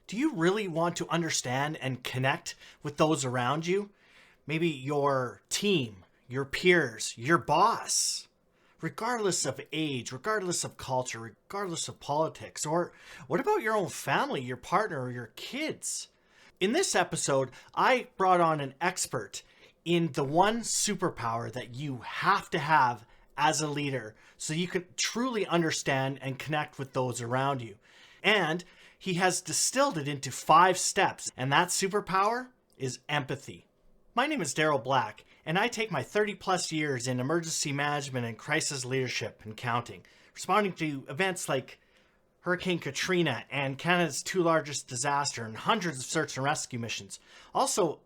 Do you really want to understand and connect with those around you? Maybe your team, your peers, your boss, regardless of age, regardless of culture, regardless of politics. Or what about your own family, your partner, or your kids? In this episode, I brought on an expert in the one superpower that you have to have as a leader so you can truly understand and connect with those around you. And he has distilled it into 5 steps, and that superpower is empathy. My name is Daryl Black, and I take my 30 plus years in emergency management and crisis leadership and counting, responding to events like Hurricane Katrina and Canada's 2 largest disaster and hundreds of search and rescue missions. Also,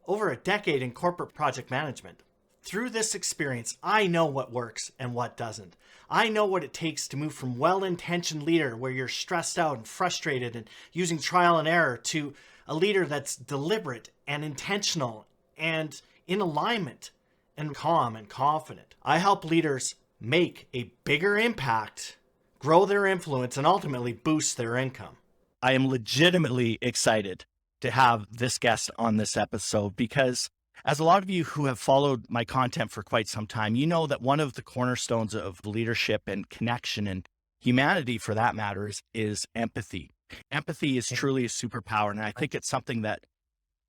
over a decade in corporate project management. Through this experience, I know what works and what doesn't. I know what it takes to move from well-intentioned leader where you're stressed out and frustrated and using trial and error to a leader that's deliberate and intentional and in alignment and calm and confident. I help leaders make a bigger impact, grow their influence, and ultimately boost their income. I am legitimately excited to have this guest on this episode because, as a lot of you who have followed my content for quite some time, you know that one of the cornerstones of leadership and connection and humanity, for that matter, is empathy. Empathy is truly a superpower, and I think it's something that,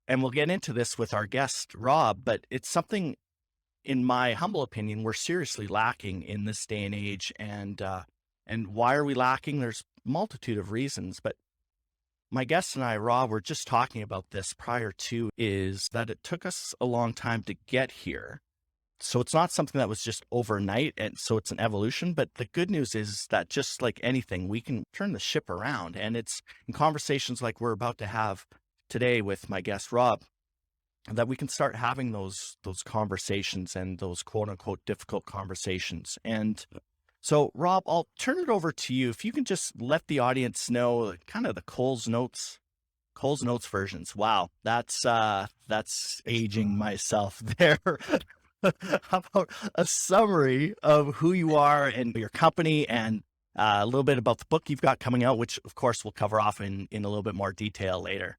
and we'll get into this with our guest, Rob, but it's something, in my humble opinion, we're seriously lacking in this day and age. And why are we lacking? There's a multitude of reasons, but my guest and I, Rob, were just talking about this prior to, is that it took us a long time to get here. So it's not something that was just overnight, and so it's an evolution. But the good news is that just like anything, we can turn the ship around. And it's in conversations like we're about to have today with my guest, Rob, that we can start having those conversations and those quote unquote difficult conversations. And so, Rob, I'll turn it over to you. If you can just let the audience know kind of the Coles Notes versions. Wow, that's aging myself there. How about a summary of who you are and your company, and a little bit about the book you've got coming out, which of course we'll cover off in a little bit more detail later.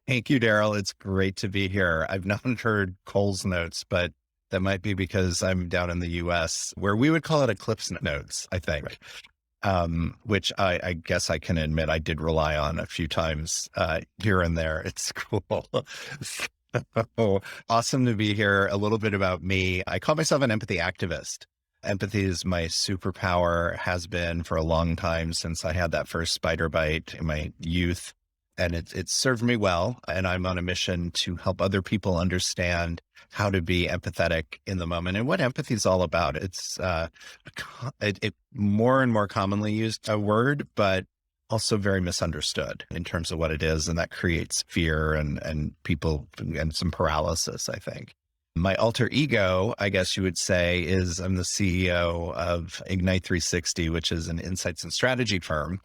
Thank you, Daryl. It's great to be here. I've not heard Coles Notes, but that might be because I'm down in the US where we would call it Eclipse Notes, I think, which I guess I can admit I did rely on a few times here and there. It's cool. So, awesome to be here. A little bit about me. I call myself an empathy activist. Empathy is my superpower, has been for a long time since I had that first spider bite in my youth. And it served me well. And I'm on a mission to help other people understand how to be empathetic in the moment and what empathy is all about. It's it more and more commonly used a word, but also very misunderstood in terms of what it is. And that creates fear and people and some paralysis, I think. My alter ego, I guess you would say, is I'm the CEO of Ignite 360, which is an insights and strategy firm.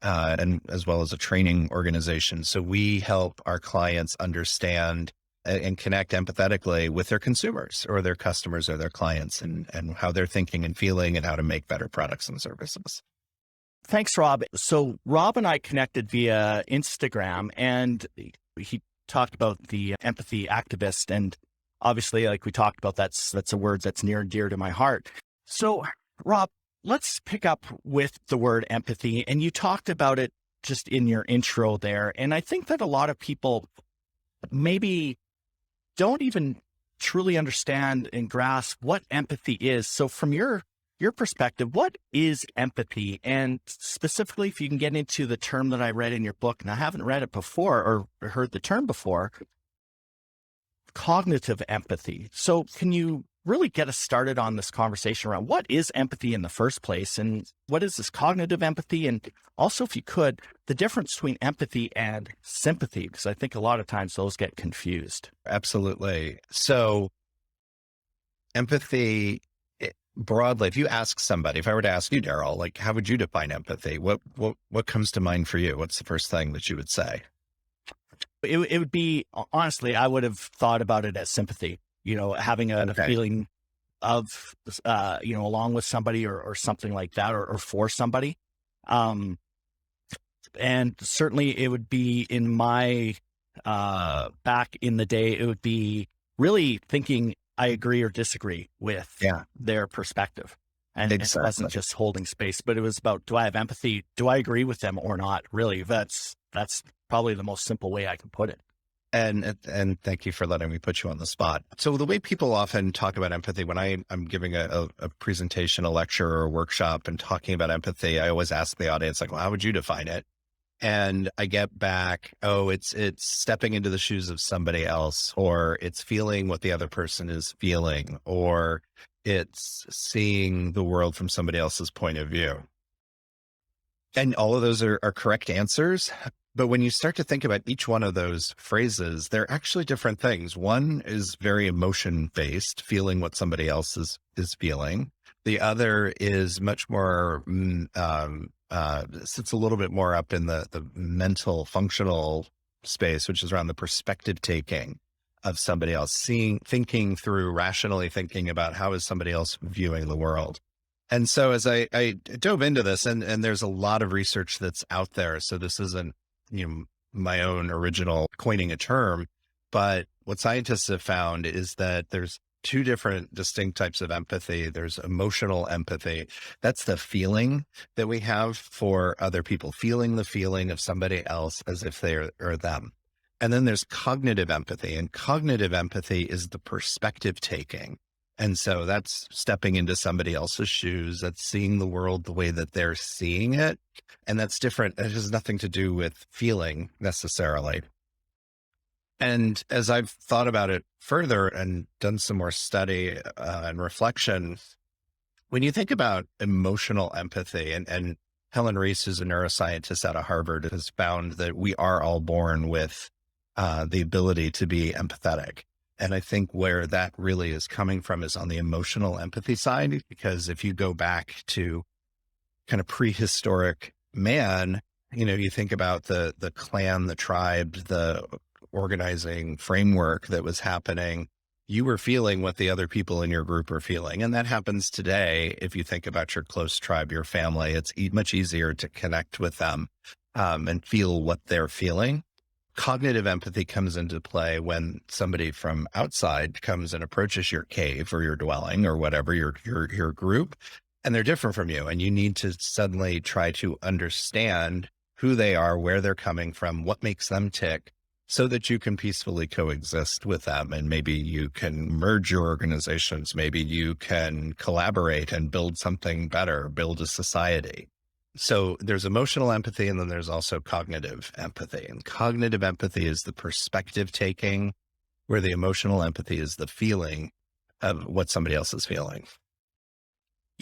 And as well as a training organization. So we help our clients understand and connect empathetically with their consumers or their customers or their clients and how they're thinking and feeling and how to make better products and services. Thanks, Rob. So Rob and I connected via Instagram, and he talked about the empathy activist. And obviously, like we talked about, that's a word that's near and dear to my heart. So Rob, let's pick up with the word empathy. And you talked about it just in your intro there. And I think that a lot of people maybe don't even truly understand and grasp what empathy is. So from your perspective, what is empathy? And specifically, if you can get into the term that I read in your book, and I haven't read it before or heard the term before, cognitive empathy. So can you really get us started on this conversation around what is empathy in the first place, and what is this cognitive empathy? And also, if you could, the difference between empathy and sympathy, because I think a lot of times those get confused. Absolutely. So empathy, broadly, if you ask somebody, if I were to ask you, Daryl, like, how would you define empathy? What comes to mind for you? What's the first thing that you would say? It would be, honestly, I would have thought about it as sympathy. Having a feeling of, along with somebody or something like that, or for somebody. And certainly it would be in my, back in the day, it would be really thinking I agree or disagree with their perspective. And it wasn't just holding space, but it was about, do I have empathy? Do I agree with them or not? Really, that's probably the most simple way I can put it. And thank you for letting me put you on the spot. So the way people often talk about empathy, when I'm giving a presentation, a lecture or a workshop and talking about empathy, I always ask the audience, like, well, how would you define it? And I get back, oh, it's stepping into the shoes of somebody else, or it's feeling what the other person is feeling, or it's seeing the world from somebody else's point of view. And all of those are correct answers. But when you start to think about each one of those phrases, they're actually different things. One is very emotion based, feeling what somebody else is feeling. The other is much more, sits a little bit more up in the mental functional space, which is around the perspective taking of somebody else, thinking through, rationally thinking about how is somebody else viewing the world. And so as I dove into this, and there's a lot of research that's out there, so this isn't, my own original coining a term, but what scientists have found is that there's two different distinct types of empathy. There's emotional empathy. That's the feeling that we have for other people, feeling the feeling of somebody else as if they are them. And then there's cognitive empathy, and cognitive empathy is the perspective taking. And so that's stepping into somebody else's shoes. That's seeing the world the way that they're seeing it. And that's different. It has nothing to do with feeling necessarily. And as I've thought about it further and done some more study and reflection, when you think about emotional empathy, and Helen Reese, who's a neuroscientist out of Harvard, has found that we are all born with the ability to be empathetic. And I think where that really is coming from is on the emotional empathy side, because if you go back to kind of prehistoric man, you think about the clan, the tribe, the organizing framework that was happening, you were feeling what the other people in your group are feeling. And that happens today. If you think about your close tribe, your family, it's much easier to connect with them and feel what they're feeling. Cognitive empathy comes into play when somebody from outside comes and approaches your cave or your dwelling or whatever, your group, and they're different from you. And you need to suddenly try to understand who they are, where they're coming from, what makes them tick, so that you can peacefully coexist with them. And maybe you can merge your organizations. Maybe you can collaborate and build something better, build a society. So there's emotional empathy, and then there's also cognitive empathy. And cognitive empathy is the perspective taking, where the emotional empathy is the feeling of what somebody else is feeling.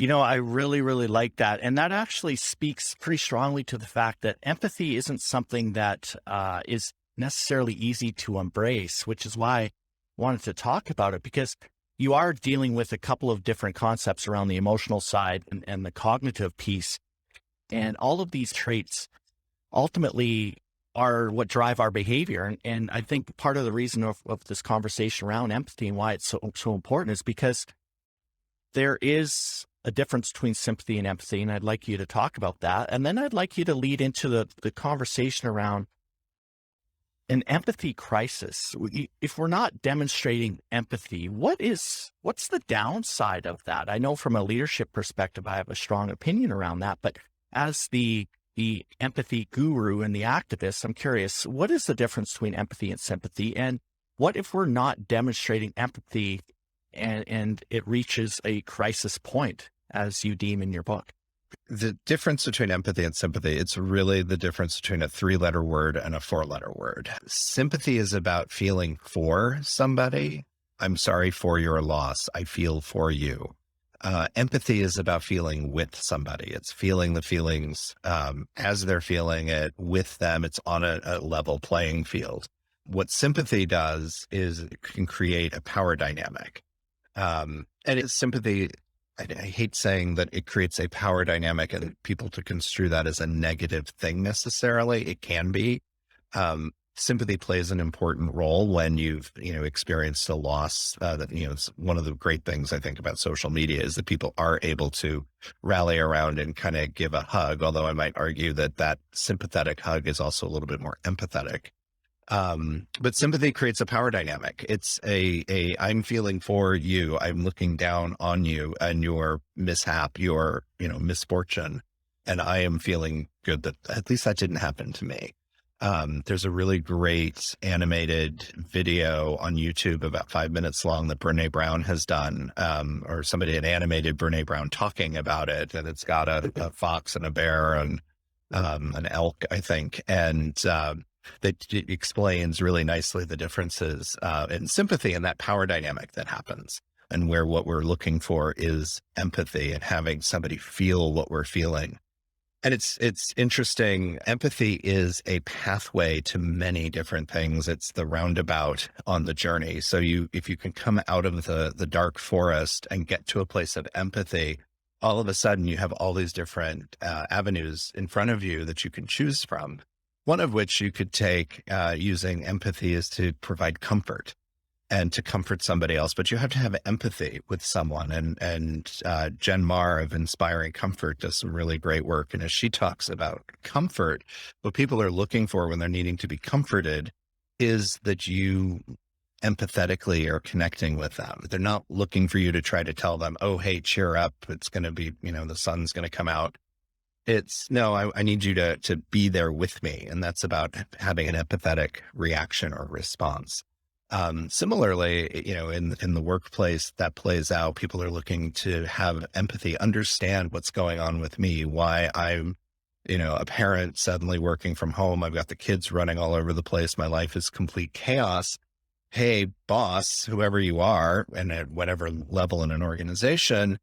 I really, really like that. And that actually speaks pretty strongly to the fact that empathy isn't something that is necessarily easy to embrace, which is why I wanted to talk about it, because you are dealing with a couple of different concepts around the emotional side and the cognitive piece. And all of these traits ultimately are what drive our behavior. And I think part of the reason of this conversation around empathy and why it's so important is because there is a difference between sympathy and empathy. And I'd like you to talk about that. And then I'd like you to lead into the conversation around an empathy crisis. If we're not demonstrating empathy, what's the downside of that? I know from a leadership perspective, I have a strong opinion around that, but as the empathy guru and the activist, I'm curious, what is the difference between empathy and sympathy? And what if we're not demonstrating empathy and it reaches a crisis point, as you deem in your book? The difference between empathy and sympathy, it's really the difference between a 3-letter word and a 4-letter word. Sympathy is about feeling for somebody. I'm sorry for your loss. I feel for you. Empathy is about feeling with somebody. It's feeling the feelings as they're feeling it with them. It's on a level playing field. What sympathy does is it can create a power dynamic. And it's sympathy. I hate saying that it creates a power dynamic and people to construe that as a negative thing necessarily. It can be. sympathy plays an important role when you've, experienced a loss. That, it's one of the great things I think about social media is that people are able to rally around and kind of give a hug. Although I might argue that sympathetic hug is also a little bit more empathetic. But sympathy creates a power dynamic. It's I'm feeling for you. I'm looking down on you and your mishap, your, misfortune. And I am feeling good that at least that didn't happen to me. There's a really great animated video on YouTube about 5 minutes long that Brene Brown has done, or somebody had animated Brene Brown talking about it. And it's got a fox and a bear and an elk, I think. And that explains really nicely the differences in sympathy and that power dynamic that happens, and where what we're looking for is empathy and having somebody feel what we're feeling. And it's interesting. Empathy is a pathway to many different things. It's the roundabout on the journey. So if you can come out of the dark forest and get to a place of empathy, all of a sudden you have all these different avenues in front of you that you can choose from. One of which you could take using empathy is to provide comfort and to comfort somebody else, but you have to have empathy with someone. And Jen Marr of Inspiring Comfort does some really great work. And as she talks about comfort, what people are looking for when they're needing to be comforted is that you empathetically are connecting with them. They're not looking for you to try to tell them, oh, hey, cheer up. It's going to be, the sun's going to come out. It's no, I need you to be there with me. And that's about having an empathetic reaction or response. Similarly, in the workplace that plays out, people are looking to have empathy, understand what's going on with me, why I'm, a parent suddenly working from home. I've got the kids running all over the place. My life is complete chaos. Hey, boss, whoever you are, and at whatever level in an organization,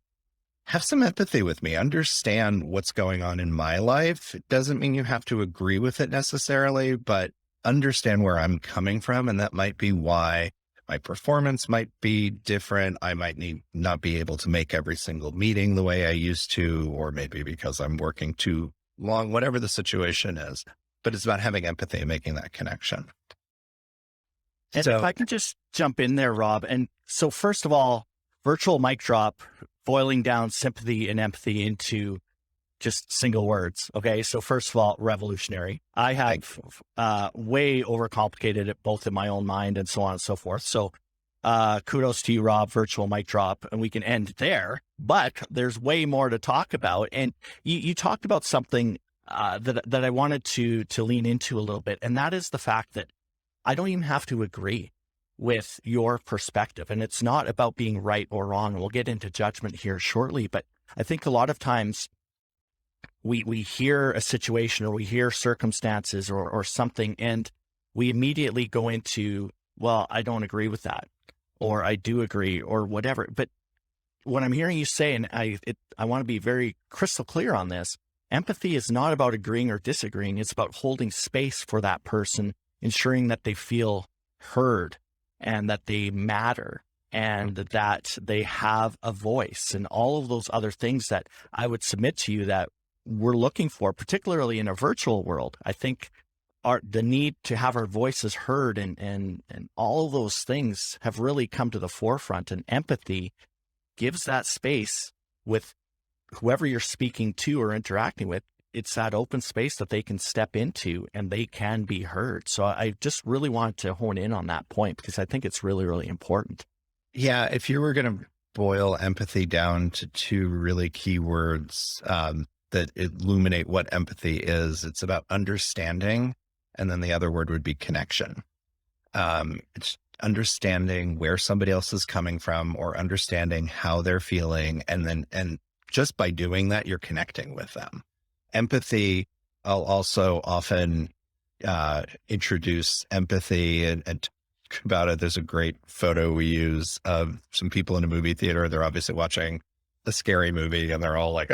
have some empathy with me, understand what's going on in my life. It doesn't mean you have to agree with it necessarily, but understand where I'm coming from. And that might be why my performance might be different. I might not be able to make every single meeting the way I used to, or maybe because I'm working too long, whatever the situation is. But it's about having empathy and making that connection. And if I can just jump in there, Rob. And so first of all, virtual mic drop, boiling down sympathy and empathy into just single words. Okay. So first of all, revolutionary. I have way overcomplicated it both in my own mind and so on and so forth. So kudos to you, Rob, virtual mic drop, and we can end there, but there's way more to talk about. And you talked about something that I wanted to lean into a little bit. And that is the fact that I don't even have to agree with your perspective. And it's not about being right or wrong. And we'll get into judgment here shortly, but I think a lot of times we hear a situation or we hear circumstances or something, and we immediately go into, well, I don't agree with that, or I do agree, or whatever. But what I'm hearing you say, and I want to be very crystal clear on this, empathy is not about agreeing or disagreeing. It's about holding space for that person, ensuring that they feel heard and that they matter and that they have a voice, and all of those other things that I would submit to you that we're looking for, particularly in a virtual world. I think the need to have our voices heard and all of those things have really come to the forefront, and empathy gives that space with whoever you're speaking to or interacting with. It's that open space that they can step into and they can be heard. So I just really wanted to hone in on that point because I think it's really, really important. Yeah. If you were going to boil empathy down to two really key words that illuminate what empathy is, it's about understanding. And then the other word would be connection. It's understanding where somebody else is coming from or understanding how they're feeling. And just by doing that, you're connecting with them. Empathy, I'll also often introduce empathy and talk about it. There's a great photo we use of some people in a movie theater. They're obviously watching a scary movie and they're all like,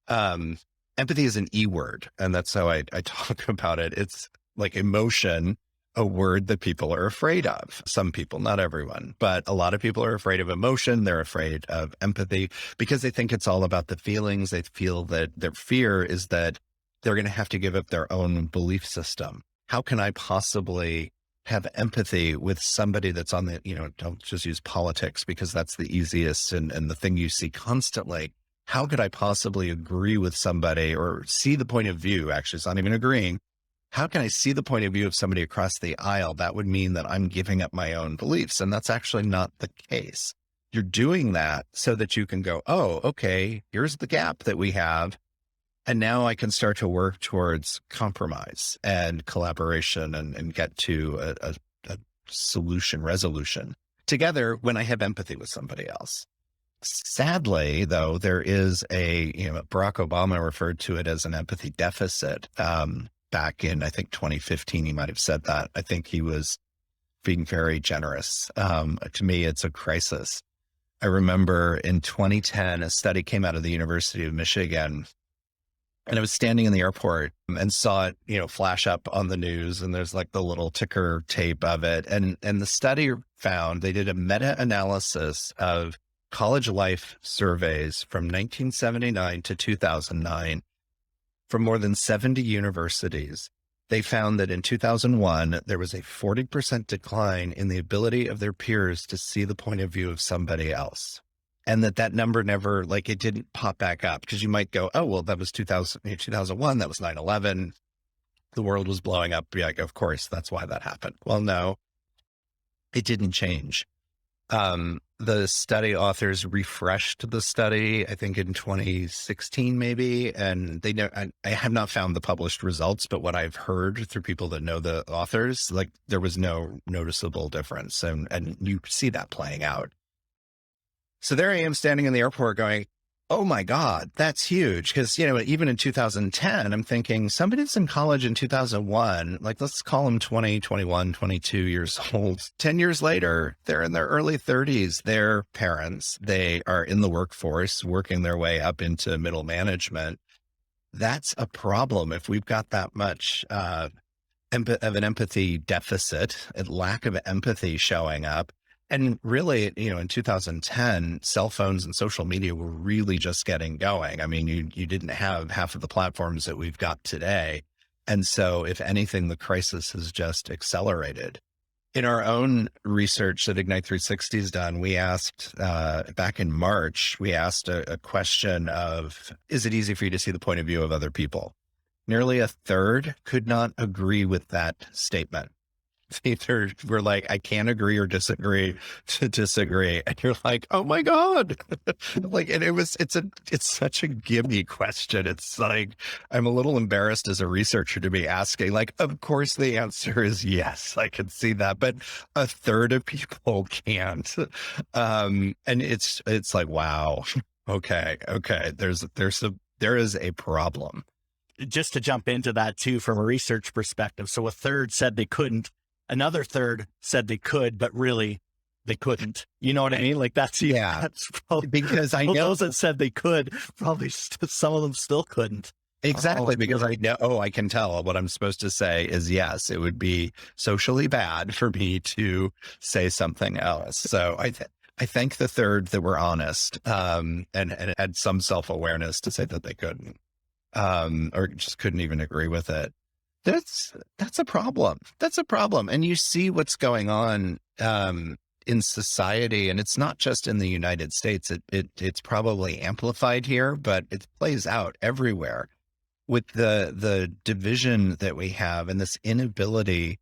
empathy is an E word. And that's how I talk about it. It's like emotion, a word that people are afraid of. Some people, not everyone, but a lot of people are afraid of emotion. They're afraid of empathy because they think it's all about the feelings. They feel that their fear is that they're going to have to give up their own belief system. how can I possibly have empathy with somebody that's on the, don't just use politics because that's the easiest and the thing you see constantly. How could I possibly agree with somebody or see the point of view? Actually, it's not even agreeing. How can I see the point of view of somebody across the aisle? That would mean that I'm giving up my own beliefs. And that's actually not the case. You're doing that so that you can go, oh, okay, here's the gap that we have. And now I can start to work towards compromise and collaboration and get to a solution, resolution together when I have empathy with somebody else. Sadly, though, there is Barack Obama referred to it as an empathy deficit. Back in, I think, 2015, he might have said that. I think he was being very generous. To me, it's a crisis. I remember in 2010, a study came out of the University of Michigan, and I was standing in the airport and saw it, flash up on the news, and there's like the little ticker tape of it. And the study found they did a meta-analysis of college life surveys from 1979 to 2009 from more than 70 universities. They found that in 2001, there was a 40% decline in the ability of their peers to see the point of view of somebody else. And that number never, it didn't pop back up, because you might go, oh, well, that was 2001, that was 9/11. The world was blowing up. Be like, of course, that's why that happened. Well, no, it didn't change. The study authors refreshed the study, I think in 2016, maybe, and I have not found the published results, but what I've heard through people that know the authors, there was no noticeable difference. And you see that playing out. So there I am standing in the airport going, oh my God, that's huge. Because, even in 2010, I'm thinking somebody's in college in 2001, let's call them 20, 21, 22 years old. 10 years later, they're in their early 30s. They're parents. They are in the workforce, working their way up into middle management. That's a problem if we've got that much of an empathy deficit, a lack of empathy showing up. And really, in 2010, cell phones and social media were really just getting going. I mean, you didn't have half of the platforms that we've got today. And so if anything, the crisis has just accelerated. In our own research that Ignite 360 has done, we asked, back in March, we asked a question of, is it easy for you to see the point of view of other people? Nearly a third could not agree with that statement. Either we're like, I can't agree or disagree to disagree. And you're like, oh my God. And it's such a gimme question. It's like, I'm a little embarrassed as a researcher to be asking, of course the answer is yes, I can see that, but a third of people can't. And it's like, wow. Okay. There is a problem. Just to jump into that too, from a research perspective. So a third said they couldn't. Another third said they could, but really they couldn't. You know what I mean? That's probably, because I know those that said they could, probably some of them still couldn't. Exactly. Because I know, I can tell what I'm supposed to say is yes, it would be socially bad for me to say something else. So I thank the third that were honest, and had some self-awareness to say that they couldn't, or just couldn't even agree with it. That's a problem. That's a problem. And you see what's going on in society, and it's not just in the United States. It's probably amplified here, but it plays out everywhere with the division that we have and this inability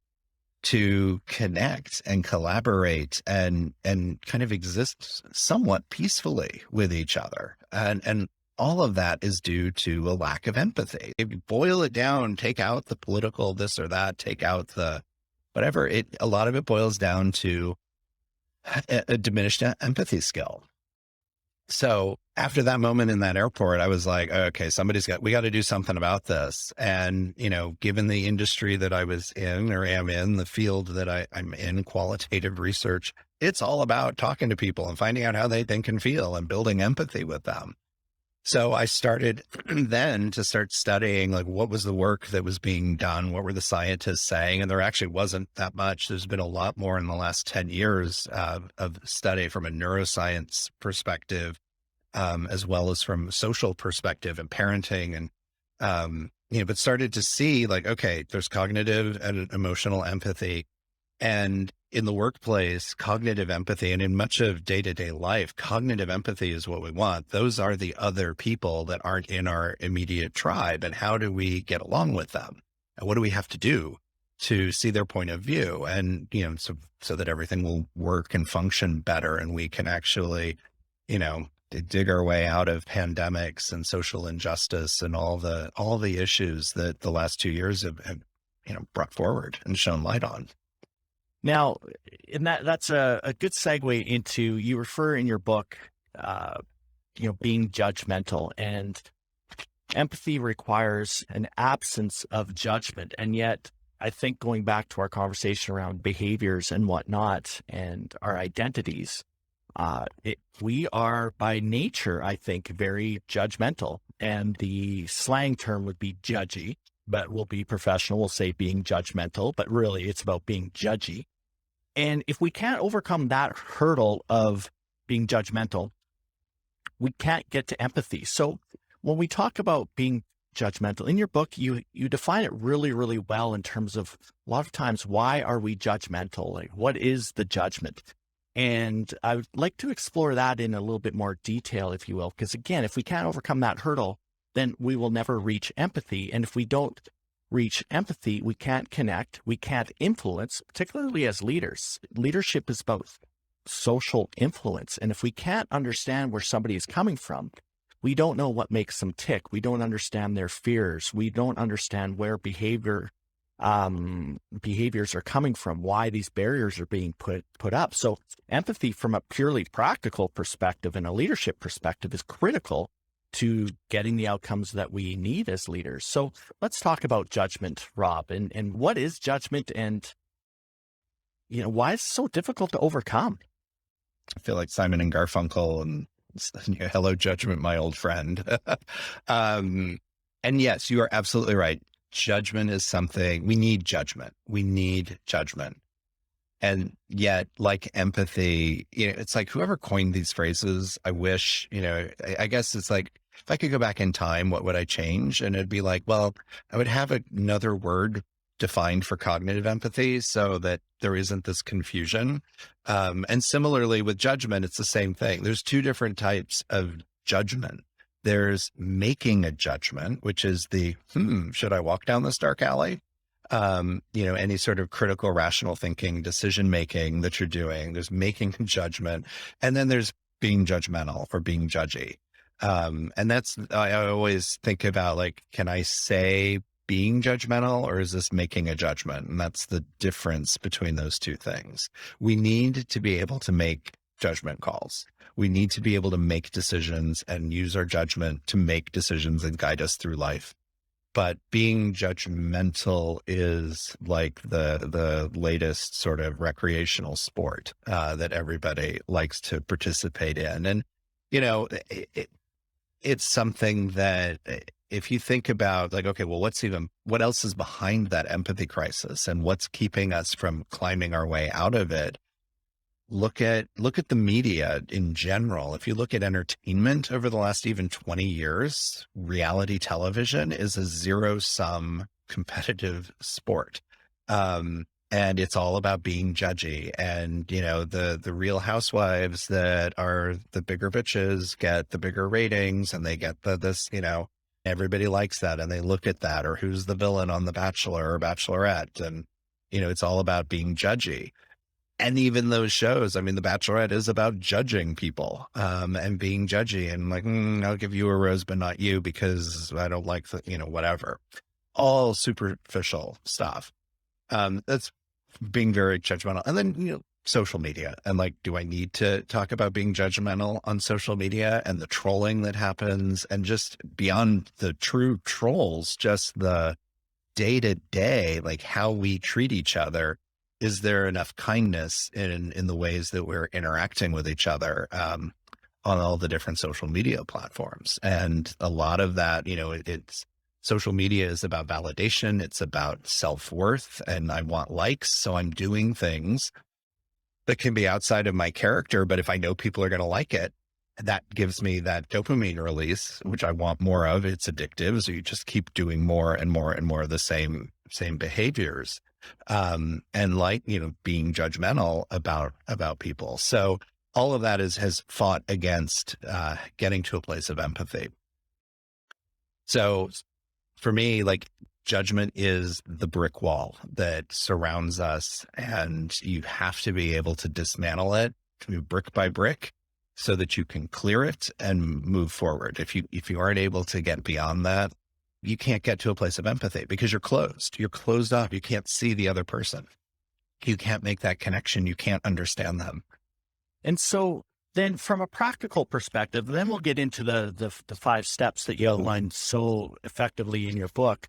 to connect and collaborate and kind of exist somewhat peacefully with each other. And all of that is due to a lack of empathy. If you boil it down, take out the political this or that, take out the whatever, a lot of it boils down to a diminished empathy skill. So after that moment in that airport, I was like, okay, we got to do something about this. And, given the industry that I was in or am in, the field that I'm in, qualitative research, it's all about talking to people and finding out how they think and feel and building empathy with them. So I started then to start studying, what was the work that was being done? What were the scientists saying? And there actually wasn't that much. There's been a lot more in the last 10 years of study from a neuroscience perspective, as well as from a social perspective and parenting. And but started to see like, okay, there's cognitive and emotional empathy. And in the workplace, cognitive empathy, and in much of day-to-day life, cognitive empathy is what we want. Those are the other people that aren't in our immediate tribe. And how do we get along with them? And what do we have to do to see their point of view? And, so that everything will work and function better, and we can actually, dig our way out of pandemics and social injustice and all the issues that the last 2 years have brought forward and shown light on. Now, and that's a good segue into, you refer in your book, being judgmental, and empathy requires an absence of judgment. And yet, I think going back to our conversation around behaviors and whatnot and our identities, we are by nature, I think, very judgmental. And the slang term would be judgy, but we'll be professional. We'll say being judgmental, but really it's about being judgy. And if we can't overcome that hurdle of being judgmental, we can't get to empathy. So when we talk about being judgmental, in your book, you define it really, really well in terms of a lot of times, why are we judgmental? Like, what is the judgment? And I would like to explore that in a little bit more detail, if you will, because again, if we can't overcome that hurdle, then we will never reach empathy. And if we don't reach empathy, we can't connect, we can't influence, particularly as leaders. Leadership is about social influence. And if we can't understand where somebody is coming from, we don't know what makes them tick. We don't understand their fears. We don't understand where behaviors are coming from, why these barriers are being put up. So empathy from a purely practical perspective and a leadership perspective is critical to getting the outcomes that we need as leaders. So let's talk about judgment, Rob, and what is judgment, and why is it so difficult to overcome? I feel like Simon and Garfunkel and hello, judgment, my old friend. And yes, you are absolutely right. Judgment is something we need. Judgment. We need judgment. And yet, like empathy, it's like whoever coined these phrases, I wish, I guess it's like, if I could go back in time, what would I change? And it'd be like, well, I would have another word defined for cognitive empathy so that there isn't this confusion. And similarly with judgment, it's the same thing. There's two different types of judgment. There's making a judgment, which is the, should I walk down this dark alley? Any sort of critical, rational thinking, decision-making that you're doing. There's making a judgment. And then there's being judgmental or being judgy. And that's, I always think about like, can I say being judgmental, or is this making a judgment? And that's the difference between those two things. We need to be able to make judgment calls. We need to be able to make decisions and use our judgment to make decisions and guide us through life. But being judgmental is like the latest sort of recreational sport that everybody likes to participate in. And, it's something that if you think about like, okay, well, what else is behind that empathy crisis and what's keeping us from climbing our way out of it? Look at the media in general. If you look at entertainment over the last even 20 years, reality television is a zero-sum competitive sport. And it's all about being judgy. And, the Real Housewives that are the bigger bitches get the bigger ratings, and they get everybody likes that. And they look at that, or who's the villain on The Bachelor or Bachelorette. And, it's all about being judgy. And even those shows, The Bachelorette is about judging people, and being judgy and like, I'll give you a rose, but not you because I don't like whatever. All superficial stuff. That's being very judgmental. And then, social media. And like, do I need to talk about being judgmental on social media and the trolling that happens, and just beyond the true trolls, just the day-to-day, like how we treat each other? Is there enough kindness in the ways that we're interacting with each other on all the different social media platforms? And a lot of that, it's social media is about validation. It's about self-worth, and I want likes. So I'm doing things that can be outside of my character, but if I know people are going to like it, that gives me that dopamine release, which I want more of. It's addictive. So you just keep doing more and more and more of the same behaviors. And like, being judgmental about people. So all of that has fought against, getting to a place of empathy. So for me, like, judgment is the brick wall that surrounds us, and you have to be able to dismantle it brick by brick so that you can clear it and move forward. If you aren't able to get beyond that, you can't get to a place of empathy because you're closed. You're closed off. You can't see the other person. You can't make that connection. You can't understand them. And so then from a practical perspective, then we'll get into the 5 steps that you outlined so effectively in your book.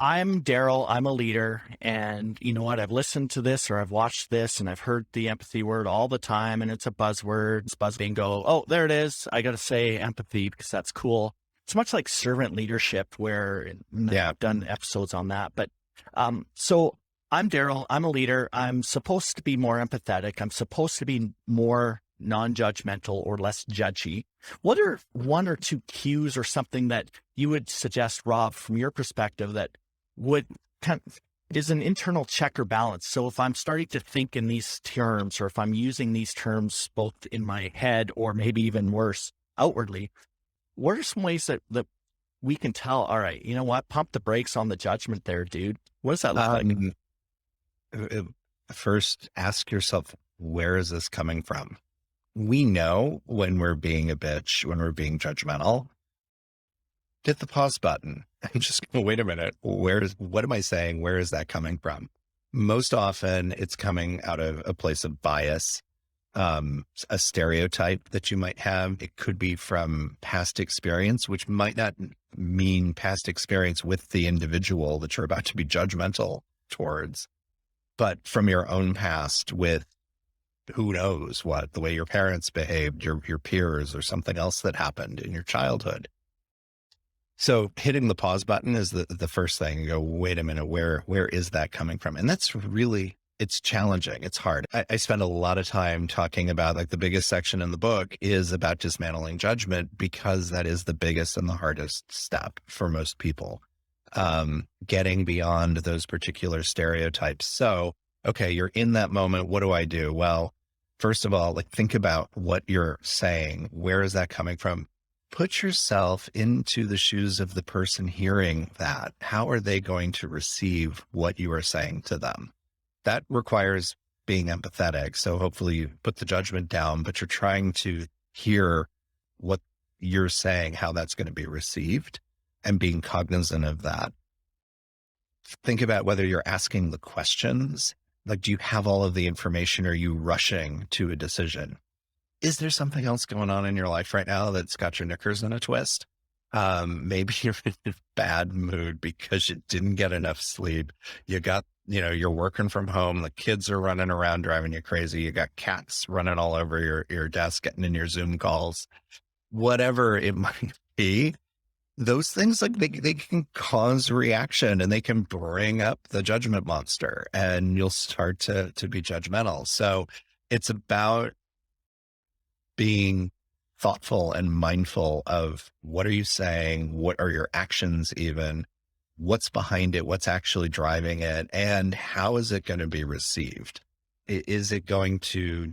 I'm Daryl, I'm a leader, and you know what? I've listened to this or I've watched this and I've heard the empathy word all the time, and it's a buzzword. It's buzz bingo. Oh, there it is. I got to say empathy because that's cool. It's much like servant leadership where I've done episodes on that. But so I'm Daryl, I'm a leader. I'm supposed to be more empathetic. I'm supposed to be more non-judgmental or less judgy. What are 1 or 2 cues or something that you would suggest, Rob, from your perspective, that would is an internal check or balance? So if I'm starting to think in these terms, or if I'm using these terms both in my head or maybe even worse, outwardly, what are some ways that we can tell, all right, you know what, pump the brakes on the judgment there, dude? What does that look like? First, ask yourself, where is this coming from? We know when we're being a bitch, when we're being judgmental. Hit the pause button and just go, wait a minute, what am I saying? Where is that coming from? Most often it's coming out of a place of bias, a stereotype that you might have. It could be from past experience, which might not mean past experience with the individual that you're about to be judgmental towards, but from your own past with who knows what, the way your parents behaved, your peers, or something else that happened in your childhood. So hitting the pause button is the first thing. You go, wait a minute, where is that coming from? And that's really, it's challenging. It's hard. I spend a lot of time talking about, like, the biggest section in the book is about dismantling judgment, because that is the biggest and the hardest step for most people. Getting beyond those particular stereotypes. So, okay, you're in that moment. What do I do? Well, first of all, like, think about what you're saying. Where is that coming from? Put yourself into the shoes of the person hearing that. How are they going to receive what you are saying to them? That requires being empathetic. So hopefully you put the judgment down, but you're trying to hear what you're saying, how that's going to be received, and being cognizant of that. Think about whether you're asking the questions. Like, do you have all of the information? Or are you rushing to a decision? Is there something else going on in your life right now that's got your knickers in a twist? Maybe you're in a bad mood because you didn't get enough sleep. You're working from home. The kids are running around driving you crazy. You got cats running all over your desk, getting in your Zoom calls, whatever it might be. Those things, like, they can cause reaction, and they can bring up the judgment monster, and you'll start to be judgmental. So it's about being thoughtful and mindful of what are you saying? What are your actions even? What's behind it? What's actually driving it? And how is it going to be received? Is it going to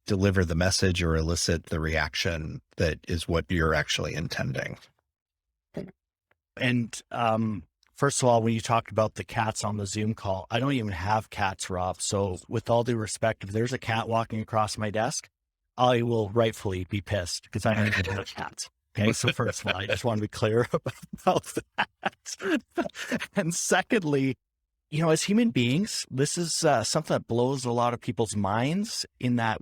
deliver the message or elicit the reaction that is what you're actually intending? And first of all, when you talked about the cats on the Zoom call, I don't even have cats, Rob. So with all due respect, if there's a cat walking across my desk, I will rightfully be pissed because I don't even have cats. Okay. So first of all, I just want to be clear about that. And secondly, as human beings, this is something that blows a lot of people's minds, in that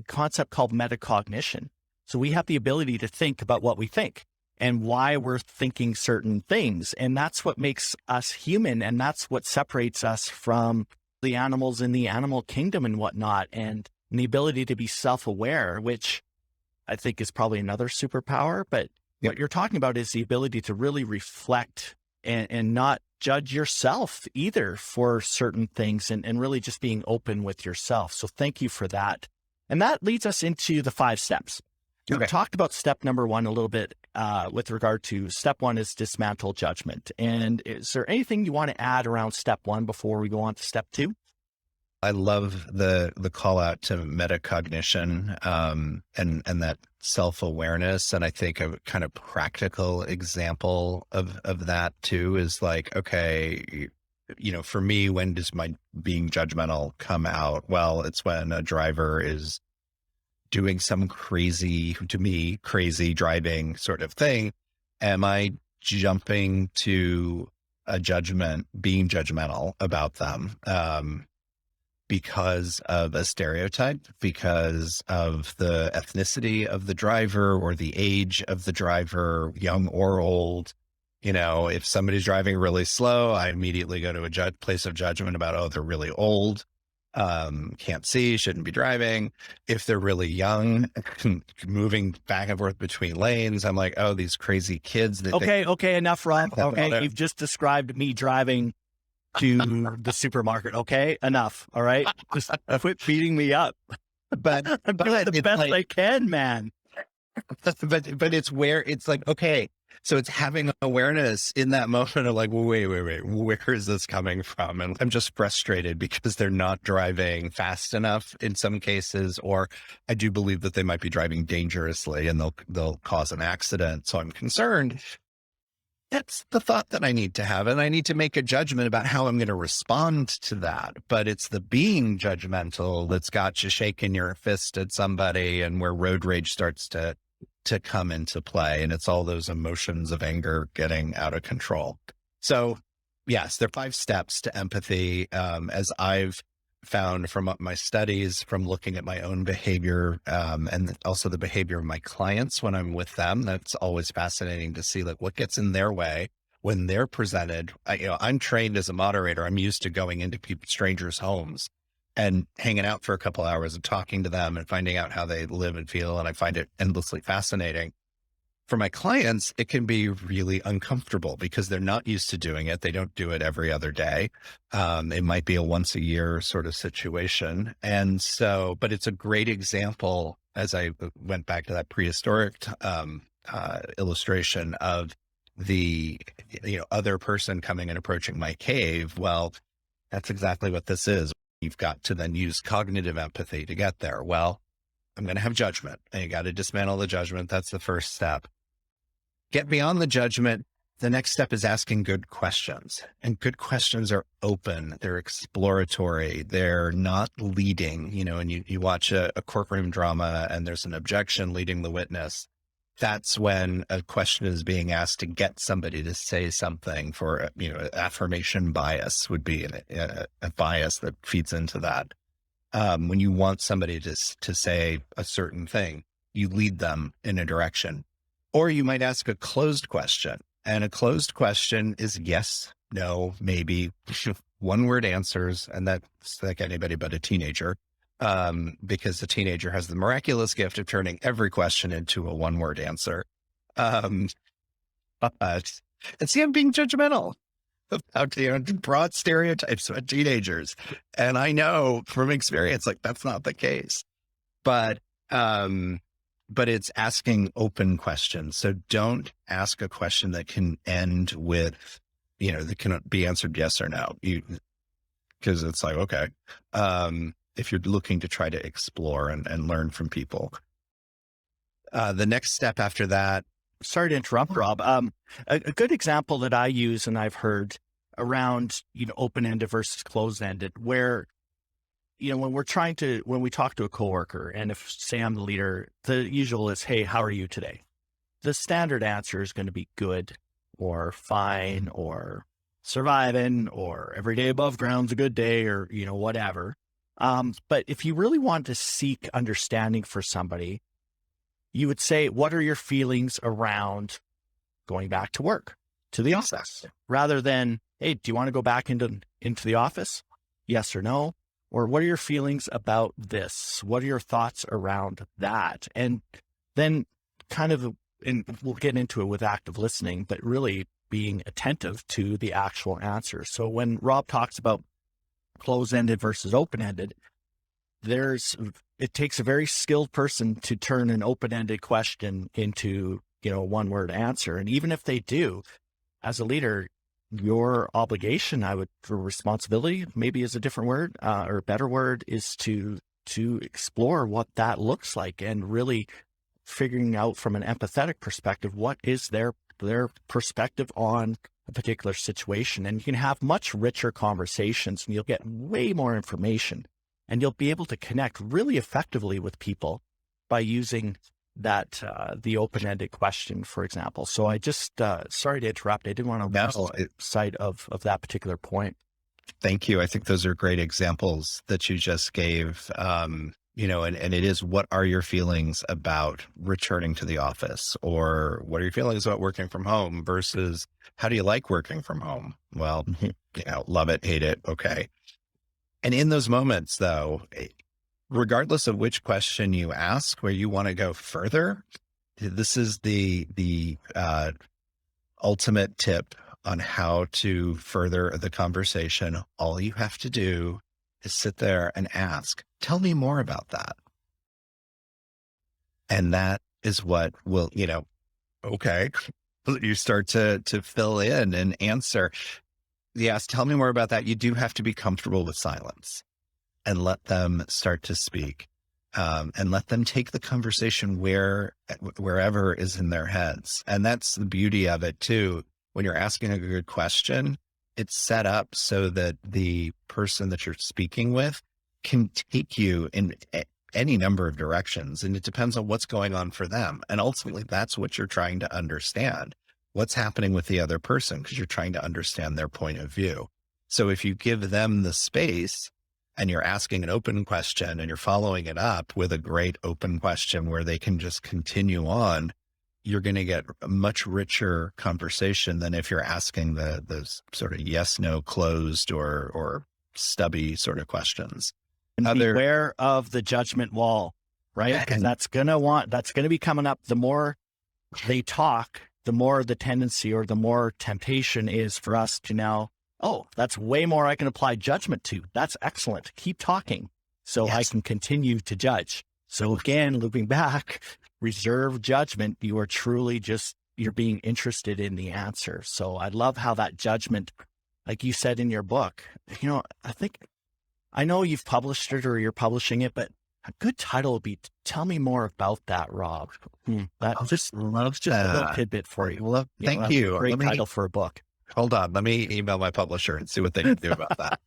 concept called metacognition. So we have the ability to think about what we think and why we're thinking certain things. And that's what makes us human. And that's what separates us from the animals in the animal kingdom and whatnot. And the ability to be self-aware, which I think is probably another superpower. But what you're talking about is the ability to really reflect and not judge yourself either for certain things, and really just being open with yourself. So thank you for that. And that leads us into the 5 steps. Okay. We talked about step number 1 a little bit with regard to step 1 is dismantle judgment. And is there anything you want to add around step 1 before we go on to step 2? I love the call out to metacognition, and that self-awareness. And I think a kind of practical example of that too is like, okay, for me, when does my being judgmental come out? Well, it's when a driver is doing some crazy, to me, crazy driving sort of thing. Am I jumping to a judgment, being judgmental about them? Because of a stereotype, because of the ethnicity of the driver or the age of the driver, young or old. If somebody's driving really slow, I immediately go to a place of judgment about, oh, they're really old, can't see, shouldn't be driving. If they're really young, moving back and forth between lanes, I'm like, oh, these crazy kids. Okay, enough, Rob. Okay, you've just described me driving to the supermarket. Okay, enough. All right, just quit beating me up. But I'm doing the best I can, man. But it's where it's like, okay, so it's having awareness in that moment of like, well, wait, where is this coming from? And I'm just frustrated because they're not driving fast enough in some cases, or I do believe that they might be driving dangerously and they'll cause an accident. So I'm concerned. That's the thought that I need to have. And I need to make a judgment about how I'm going to respond to that. But it's the being judgmental that's got you shaking your fist at somebody and where road rage starts to come into play. And it's all those emotions of anger getting out of control. So yes, there are 5 steps to empathy. As I've found from my studies, from looking at my own behavior, and also the behavior of my clients when I'm with them. That's always fascinating to see like what gets in their way when they're presented. I'm trained as a moderator. I'm used to going into strangers' homes and hanging out for a couple hours and talking to them and finding out how they live and feel. And I find it endlessly fascinating. For my clients, it can be really uncomfortable because they're not used to doing it. They don't do it every other day. It might be a once a year sort of situation. And so, but it's a great example, as I went back to that prehistoric illustration of the other person coming and approaching my cave. Well, that's exactly what this is. You've got to then use cognitive empathy to get there. Well, I'm going to have judgment, and you got to dismantle the judgment. That's the first step. Get beyond the judgment. The next step is asking good questions, and good questions are open. They're exploratory. They're not leading, and you watch a courtroom drama and there's an objection leading the witness. That's when a question is being asked to get somebody to say something for, affirmation bias would be a bias that feeds into that. When you want somebody to say a certain thing, you lead them in a direction. Or you might ask a closed question. And a closed question is yes, no, maybe, 1-word answers. And that's like anybody but a teenager, because the teenager has the miraculous gift of turning every question into a 1-word answer. And see, I'm being judgmental about broad stereotypes about teenagers. And I know from experience, like that's not the case. But it's asking open questions. So don't ask a question that can end with, that can be answered yes or no. Because it's like, okay, if you're looking to try to explore and learn from people. The next step after that. Sorry to interrupt, Rob. A good example that I use and I've heard around, open-ended versus closed-ended, where when we talk to a coworker, and if say I'm the leader, the usual is, hey, how are you today? The standard answer is going to be good or fine or surviving or every day above ground's a good day or, whatever. But if you really want to seek understanding for somebody, you would say, what are your feelings around going back to work, to the office, rather than, hey, do you want to go back into the office? Yes or no? Or what are your feelings about this? What are your thoughts around that? And then and we'll get into it with active listening, but really being attentive to the actual answer. So when Rob talks about close-ended versus open-ended, it takes a very skilled person to turn an open-ended question into, a one-word answer. And even if they do, as a leader, your obligation, or responsibility, maybe is a different word, or a better word, is to explore what that looks like and really figuring out from an empathetic perspective, what is their perspective on a particular situation. And you can have much richer conversations and you'll get way more information and you'll be able to connect really effectively with people by using that, the open-ended question, for example. So I just, sorry to interrupt. I didn't want to lose sight of that particular point. Thank you. I think those are great examples that you just gave. And it is, what are your feelings about returning to the office, or what are your feelings about working from home versus how do you like working from home? Well, love it, hate it. Okay. And in those moments though, regardless of which question you ask, where you want to go further, this is the ultimate tip on how to further the conversation. All you have to do is sit there and ask, tell me more about that. And that is what will, okay, you start to fill in and answer. Yes, tell me more about that. You do have to be comfortable with silence and let them start to speak, and let them take the conversation wherever is in their heads. And that's the beauty of it too. When you're asking a good question, it's set up so that the person that you're speaking with can take you in any number of directions. And it depends on what's going on for them. And ultimately, that's what you're trying to understand. What's happening with the other person, because you're trying to understand their point of view. So if you give them the space and you're asking an open question and you're following it up with a great open question where they can just continue on, you're going to get a much richer conversation than if you're asking the sort of yes, no, closed or stubby sort of questions. And beware of the judgment wall, right? Because that's going to be coming up. The more they talk, the more the tendency or the more temptation is for us to now, oh, that's way more I can apply judgment to. That's excellent. Keep talking so I can continue to judge. So again, looping back, reserve judgment. You are truly you're being interested in the answer. So I love how that judgment, like you said in your book, I know you've published it or you're publishing it, but a good title would be, tell me more about that, Rob. Just a little tidbit for you. Thank you. Great title for a book. Hold on. Let me email my publisher and see what they can do about that.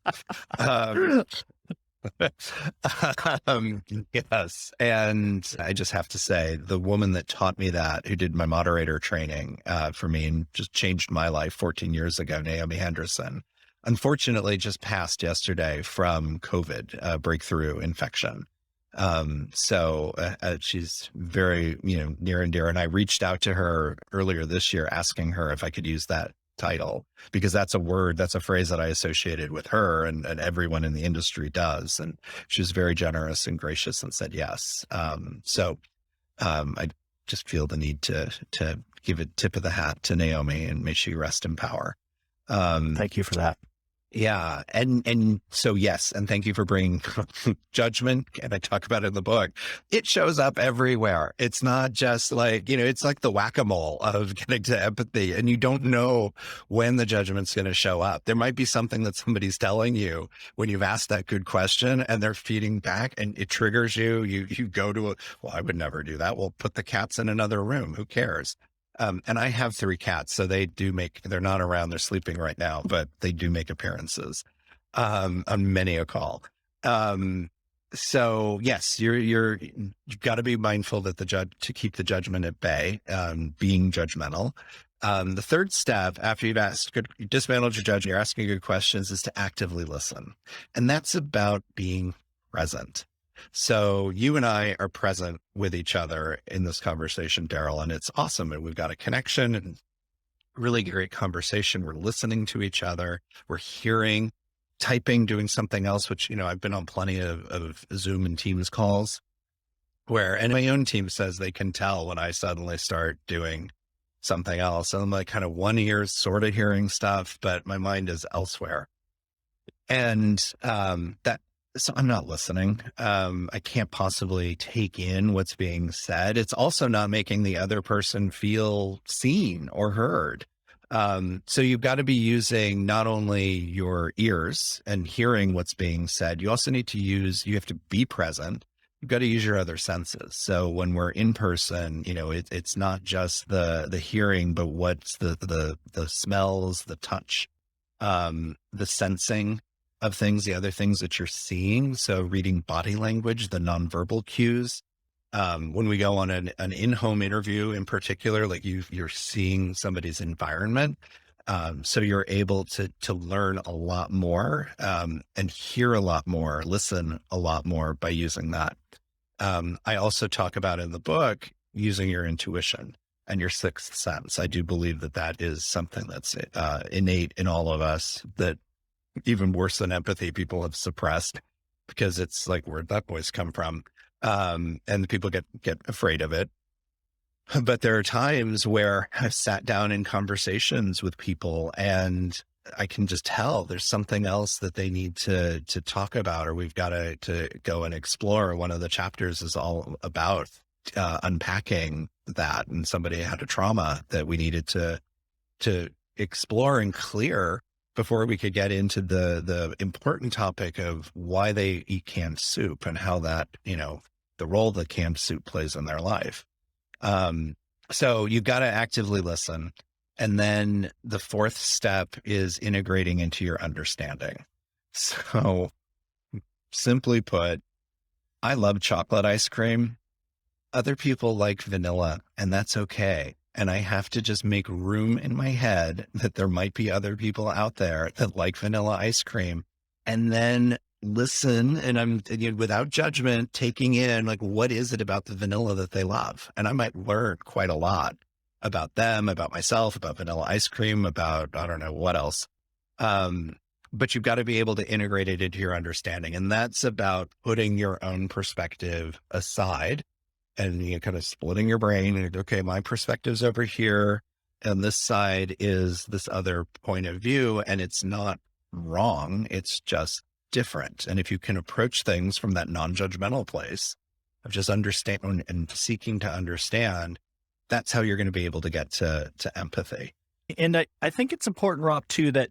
Yes. And I just have to say, the woman that taught me that, who did my moderator training for me and just changed my life 14 years ago, Naomi Henderson, unfortunately just passed yesterday from COVID, breakthrough infection. So she's very, near and dear. And I reached out to her earlier this year, asking her if I could use that title, because that's a phrase that I associated with her and everyone in the industry does. And she was very generous and gracious and said yes. So I just feel the need to give a tip of the hat to Naomi, and may she rest in power. Thank you for that. Yeah. And so, yes. And thank you for bringing judgment. And I talk about it in the book. It shows up everywhere. It's not just like, it's like the whack-a-mole of getting to empathy, and you don't know when the judgment's going to show up. There might be something that somebody's telling you when you've asked that good question and they're feeding back and it triggers you. You go to well, I would never do that. Well, put the cats in another room. Who cares? And I have 3 cats, so they're not around, they're sleeping right now, but they do make appearances, on many a call. So yes, you've got to be mindful that to keep the judgment at bay, being judgmental. The third step after you dismantled your judgment, you're asking good questions, is to actively listen. And that's about being present. So you and I are present with each other in this conversation, Daryl, and it's awesome. And we've got a connection and really great conversation. We're listening to each other. We're hearing, typing, doing something else, which, I've been on plenty of Zoom and Teams calls and my own team says they can tell when I suddenly start doing something else. And I'm like kind of one ear sort of hearing stuff, but my mind is elsewhere. And so I'm not listening. I can't possibly take in what's being said. It's also not making the other person feel seen or heard. So you've got to be using not only your ears and hearing what's being said, you also need to you have to be present. You've got to use your other senses. So when we're in person, it's not just the hearing, but what's the smells, the touch, the sensing of things, the other things that you're seeing. So reading body language, the nonverbal cues. When we go on an in-home interview in particular, like you're seeing somebody's environment. So you're able to learn a lot more, and hear a lot more, listen a lot more by using that. I also talk about in the book, using your intuition and your sixth sense. I do believe that is something that's innate in all of us, that even worse than empathy, people have suppressed, because it's like, where'd that voice come from? And people get afraid of it. But there are times where I've sat down in conversations with people and I can just tell there's something else that they need to talk about, or we've got to go and explore. One of the chapters is all about unpacking that, and somebody had a trauma that we needed to explore and clear before we could get into the important topic of why they eat canned soup and how that, the role that canned soup plays in their life. So you've got to actively listen. And then the fourth step is integrating into your understanding. So simply put, I love chocolate ice cream. Other people like vanilla, and that's okay. And I have to just make room in my head that there might be other people out there that like vanilla ice cream, and then listen. And I'm, without judgment, taking in, like, what is it about the vanilla that they love? And I might learn quite a lot about them, about myself, about vanilla ice cream, about, I don't know what else. But you've got to be able to integrate it into your understanding. And that's about putting your own perspective aside and kind of splitting your brain. And okay, my perspective's over here, and this side is this other point of view. And it's not wrong. It's just different. And if you can approach things from that non-judgmental place of just understanding and seeking to understand, that's how you're going to be able to get to empathy. And I think it's important, Rob, too, that,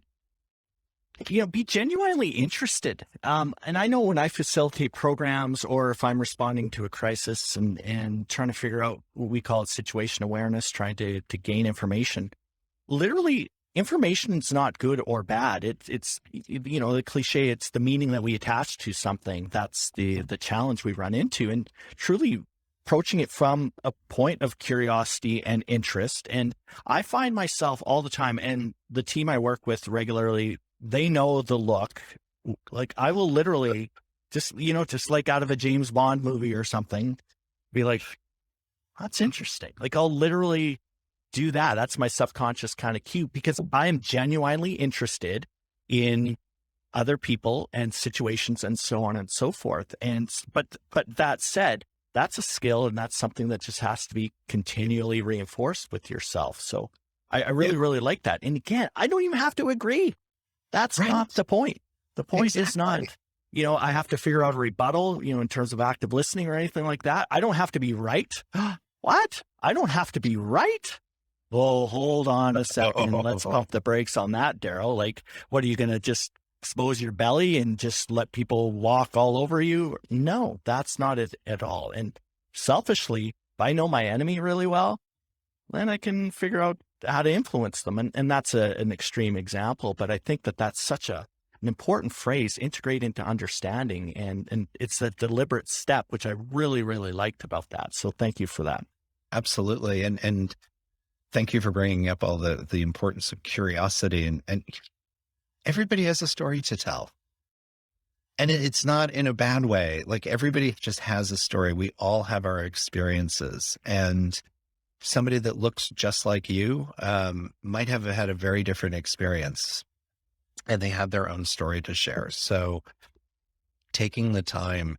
be genuinely interested. And I know when I facilitate programs, or if I'm responding to a crisis and trying to figure out what we call it situation awareness, trying to gain information, literally information is not good or bad. It's the cliche, it's the meaning that we attach to something. That's the challenge we run into, and truly approaching it from a point of curiosity and interest. And I find myself all the time, and the team I work with regularly, they know the look. Like, I will literally just like out of a James Bond movie or something, be like, that's interesting. Like, I'll literally do that. That's my subconscious kind of cue, because I am genuinely interested in other people and situations and so on and so forth. And, but that said, that's a skill, and that's something that just has to be continually reinforced with yourself. So I really, really like that. And again, I don't even have to agree. That's not the point. The point is not, I have to figure out a rebuttal, in terms of active listening or anything like that. I don't have to be right. What? I don't have to be right? Well, hold on a second. Let's pump the brakes on that, Daryl. Like, what are you going to just expose your belly and just let people walk all over you? No, that's not it at all. And selfishly, if I know my enemy really well, then I can figure out how to influence them. And that's an extreme example, but I think that's such an important phrase, integrate into understanding. And it's a deliberate step, which I really, really liked about that. So thank you for that. Absolutely. And thank you for bringing up all the importance of curiosity, and everybody has a story to tell. And it's not in a bad way. Like, everybody just has a story. We all have our experiences, and somebody that looks just like you might have had a very different experience, and they have their own story to share. So taking the time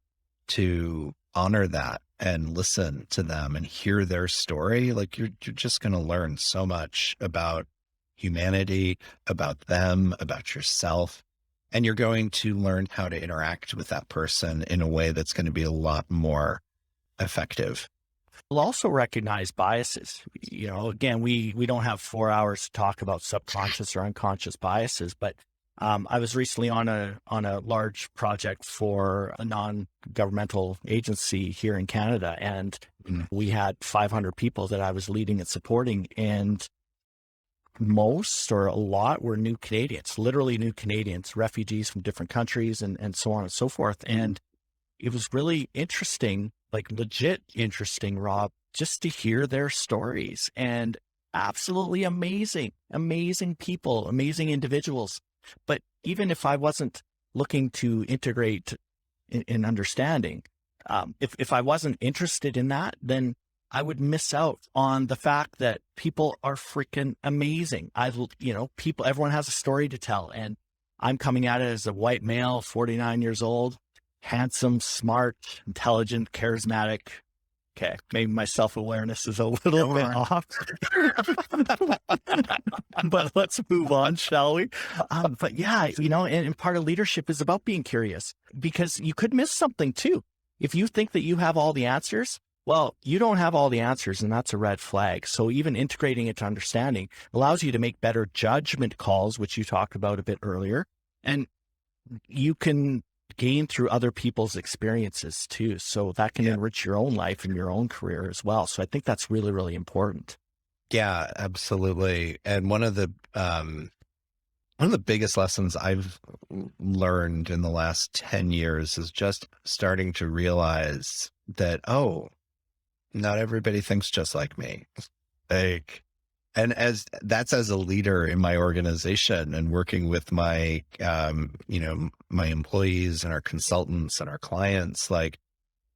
to honor that and listen to them and hear their story, like you're just going to learn so much about humanity, about them, about yourself. And you're going to learn how to interact with that person in a way that's going to be a lot more effective. We'll also recognize biases. Again, we don't have 4 hours to talk about subconscious or unconscious biases, but I was recently on a large project for a non-governmental agency here in Canada, and we had 500 people that I was leading and supporting, and most or a lot were new Canadians, literally new Canadians, refugees from different countries and so on and so forth. And it was really interesting, like legit interesting, Rob, just to hear their stories, and absolutely amazing people, amazing individuals. But even if I wasn't looking to integrate in understanding, if I wasn't interested in that, then I would miss out on the fact that people are freaking amazing. Everyone has a story to tell, and I'm coming at it as a white male, 49 years old, handsome, smart, intelligent, charismatic. Okay, maybe my self-awareness is a little bit off, but let's move on, shall we? But yeah, and part of leadership is about being curious, because you could miss something too. If you think that you have all the answers, well, you don't have all the answers, and that's a red flag. So even integrating it to understanding allows you to make better judgment calls, which you talked about a bit earlier, and you can gain through other people's experiences too. So that can enrich your own life and your own career as well. So I think that's really, really important. Yeah, absolutely. And one of the biggest lessons I've learned in the last 10 years is just starting to realize that, not everybody thinks just like me. And as a leader in my organization and working with my, my employees and our consultants and our clients, like,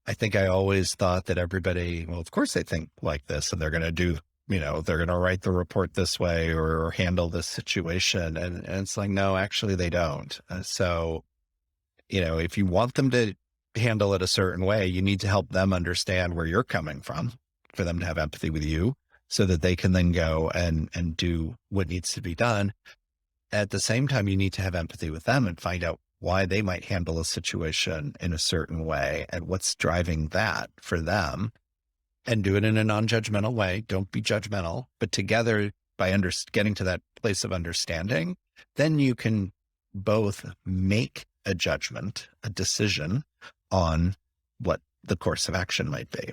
I think I always thought that everybody, well, of course they think like this, and they're going to do, they're going to write the report this way or handle this situation. And it's like, no, actually they don't. So, if you want them to handle it a certain way, you need to help them understand where you're coming from for them to have empathy with you, so that they can then go and do what needs to be done. At the same time, you need to have empathy with them and find out why they might handle a situation in a certain way and what's driving that for them, and do it in a non-judgmental way. Don't be judgmental, but together, by getting to that place of understanding, then you can both make a judgment, a decision on what the course of action might be.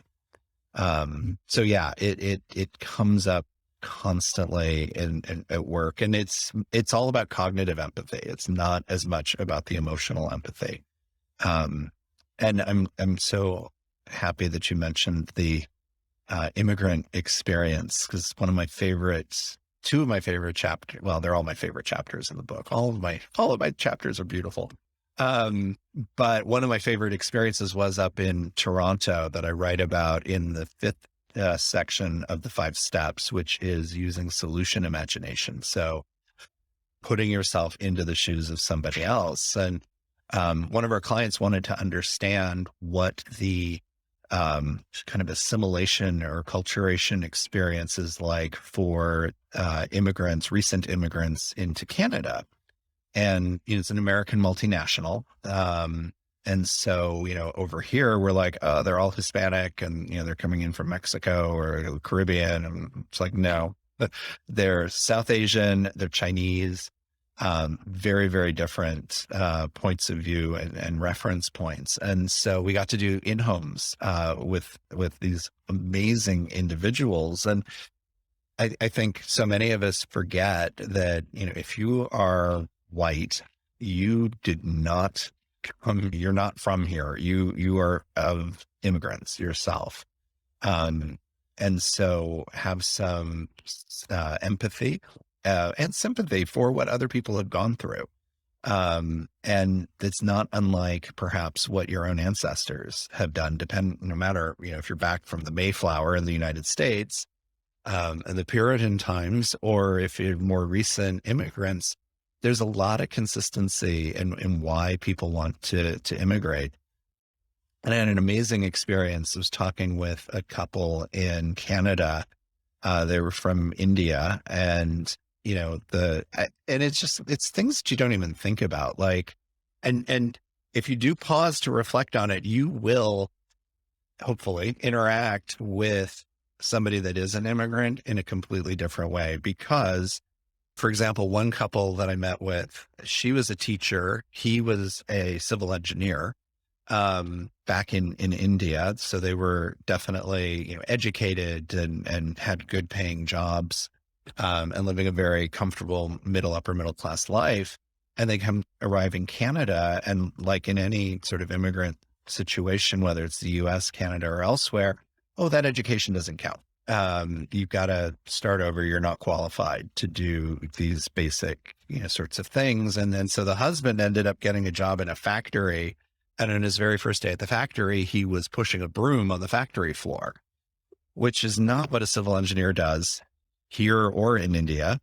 So yeah, it comes up constantly in at work, and it's all about cognitive empathy. It's not as much about the emotional empathy. And I'm so happy that you mentioned the immigrant experience, because two of my favorite chapters, well, they're all my favorite chapters in the book. All of my chapters are beautiful. But one of my favorite experiences was up in Toronto that I write about in the 5th section of the 5 steps, which is using solution imagination. So putting yourself into the shoes of somebody else. And one of our clients wanted to understand what the kind of assimilation or acculturation experience is like for recent immigrants into Canada. And it's an American multinational. And so, over here, we're like, oh, they're all Hispanic, and, they're coming in from Mexico or the Caribbean. And it's like, no, they're South Asian, they're Chinese, very, very different points of view and reference points. And so we got to do in-homes with these amazing individuals. And I think so many of us forget that, if you are white, you're not from here. You are of immigrants yourself. And so have some empathy and sympathy for what other people have gone through. And it's not unlike perhaps what your own ancestors have done, no matter, if you're back from the Mayflower in the United States, and the Puritan times, or if you're more recent immigrants, there's a lot of consistency in why people want to immigrate. And I had an amazing experience. I was talking with a couple in Canada. They were from India, and and it's things that you don't even think about. Like, and if you do pause to reflect on it, you will hopefully interact with somebody that is an immigrant in a completely different way. Because, for example, one couple that I met with, she was a teacher. He was a civil engineer back in India. So they were definitely, educated and had good paying jobs, and living a very comfortable upper middle class life. And they arrive in Canada, and like in any sort of immigrant situation, whether it's the US, Canada, or elsewhere, oh, that education doesn't count. You've got to start over. You're not qualified to do these basic, sorts of things. And then, so the husband ended up getting a job in a factory. And on his very first day at the factory, he was pushing a broom on the factory floor, which is not what a civil engineer does here or in India.